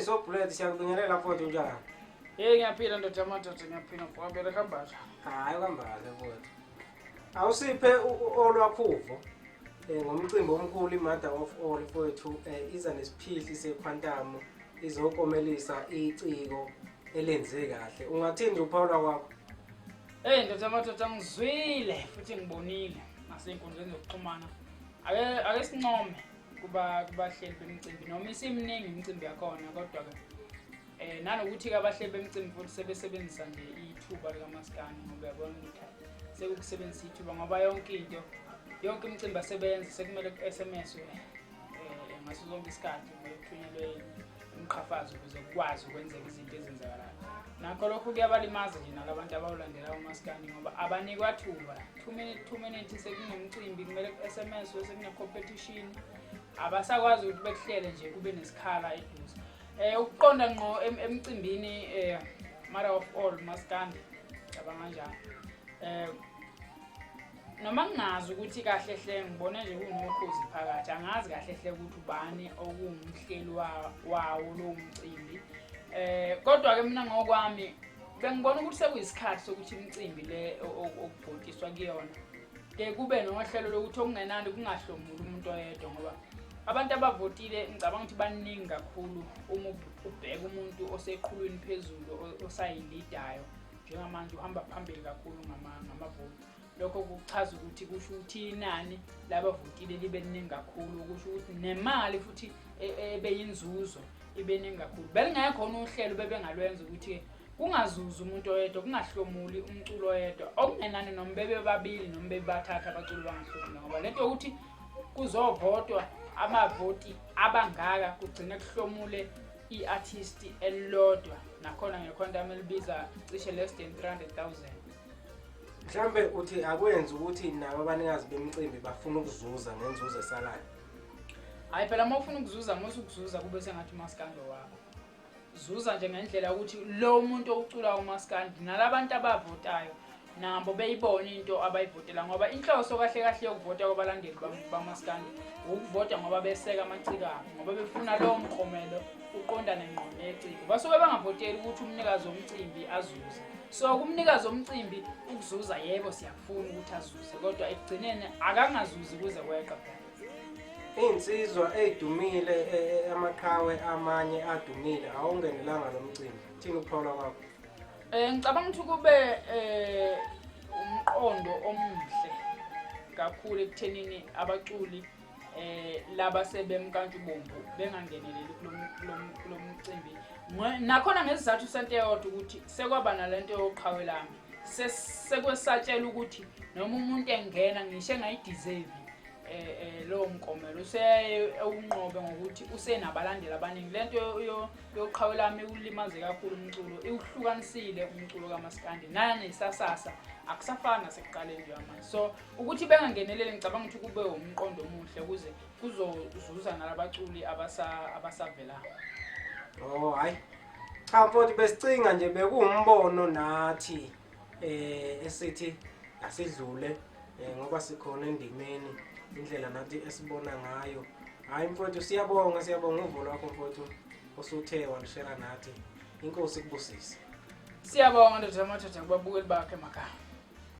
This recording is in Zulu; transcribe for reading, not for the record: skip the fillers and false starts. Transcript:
sobullet siyakubingelela mfowethu njani? Ngiyaphila ndoda amadoda ngiyaphila mfowethu kambaza. Hayi kambaza mfowethu. Awusiphe olwakhuvo ngomcimbi omkhulu iMother of All mfowethu iza nesiphihli sequantum izokomelisa iciko elenze kahle. Ungathini nje uPaula kwakho? Ndoda amadoda ngizwile futhi ngibonile nasenkundleni zokuxhumana. Ake sincome kubahleli bemicimbi noma isiminingi imicimbi yakhona kodwa ke nanokuthi ke abahleli bemicimbi futhi sebesebenzisa nje ithuba likaMaskandi ngoba yabona ukuthi sekukusebenzisa ithuba ngoba yonke imicimbi asebenza sekumele ku-SMS ngaso zonke isikhathi kumele kuthunyelwe umqhafazo ukuze kukwazi ukwenzeka izinto ezenzakalayo. Nakho lokho kuyabalimaza nje nalabantu abawulandela uMaskandi ngoba abanikwa thuba 2 minutes sekunomcimbi kumele ku-SMS sekune-competition abasakwazi ukuthi bekuhlele nje kube nesikhala eduze. Ukuqonda ngqo emcimbini Mother of All Maskandi cabanga njani. Noma ngingazi ukuthi kahle hle ngibone nje kunokhozi phakathi angazi kahle hle ukuthi ubani okungumhleli wawo lo mcimbi. Kodwa ke mina ngokwami bengibona ukuthi sekuyisikhathi sokuthi imicimbi le okubhotiswa kuyona ke kube nohlelo lokuthi okungenani kungahlomuli umuntu oyedwa ngoba abantu abavotile ngicabanga ukuthi baningi kakhulu uma ubheka umuntu oseqhulwini phezulu osayilidayo njengamanje uhamba phambili kakhulu ngamavoti. Lokho kuchaza ukuthi kusho ukuthi inani labavotile libe liningi kakhulu kusho ukuthi nemali futhi ebeyinzuzo ibe ningi kakhulu. Belingekho uhlelo bebengalwenza ukuthi kungazuzi umuntu oyedwa kungahlomuli umculo oyedwa okungenani noma bebe babili noma bebathatha abaculi bangahlomuli ngoba lento ukuthi kuzovotwa amavoti abangaka kugcina kuhlomule iartist elilodwa nakhona ngequantum elibiza cishe less than 300,000. Mhlambe uthi akwenza ukuthi nabo abanikazi bemicimbi bafuna ukuzuza ngenzuzo esalayo. Hayi phela uma ufuna ukuzuza ukuzuza kube sengathi uMaskandi wakho. Zuza nje ngendlela ukuthi lo muntu ocula uMaskandi nalabantu abavotayo nabo beyibona into abayivotela ngoba inhloso kahle yokuvota kwabalandeli bamaskandi ukuvota ngoba beseka amaciko abo ngoba befuna lo mkhomelo uqondane ngqo neciko basuke bangavoteli ukuthi umnikazi womcimbi azuze. So kumnikazi womcimbi ukuzuza yebo siyafuna ukuthi azuze kodwa ekugcineni akangazuzi kuze kweqa phela. Insizwa edumile amaqhawe amanye adumile awungenelanga lo mcimbi. Thina uPaula kwakho? Ngicabanga ukuthi kube umqondo omuhle kakhulu ekuthenini abaculi laba sebemkantshubomvu bengangeneleli kulo mcimbi. Nakhona ngesizathu sento eyodwa ukuthi sekwaba nalento yoqhawe lami sekwesatshela ukuthi noma umuntu engena ngisho engayideserve lo mkomelo unqobe ngokuthi usenabalandeli abaningi. Lento yoqhawe lami ulimaze kakhulu umculo ihlukanisile umculo kaMaskandi nanesasasa akusafana sekuqaleni nje manje. So ukuthi bengangenelele ngicabanga ukuthi kube umqondo omuhle ukuze kuzozuza nalabaculi abasavela. Oh hayi. Cha mfowethu besicinga nje bekuwumbono nathi esithi asidlule ngoba sikhona endimeni indlela nathi esibona ngayo. Hayi mfowethu siyabonga uvulo wakho mfowethu osuthe walishela nathi. Inkosi kubusise. Siyabonga ndoda amadoda kubabukeli bakhe emakhaya.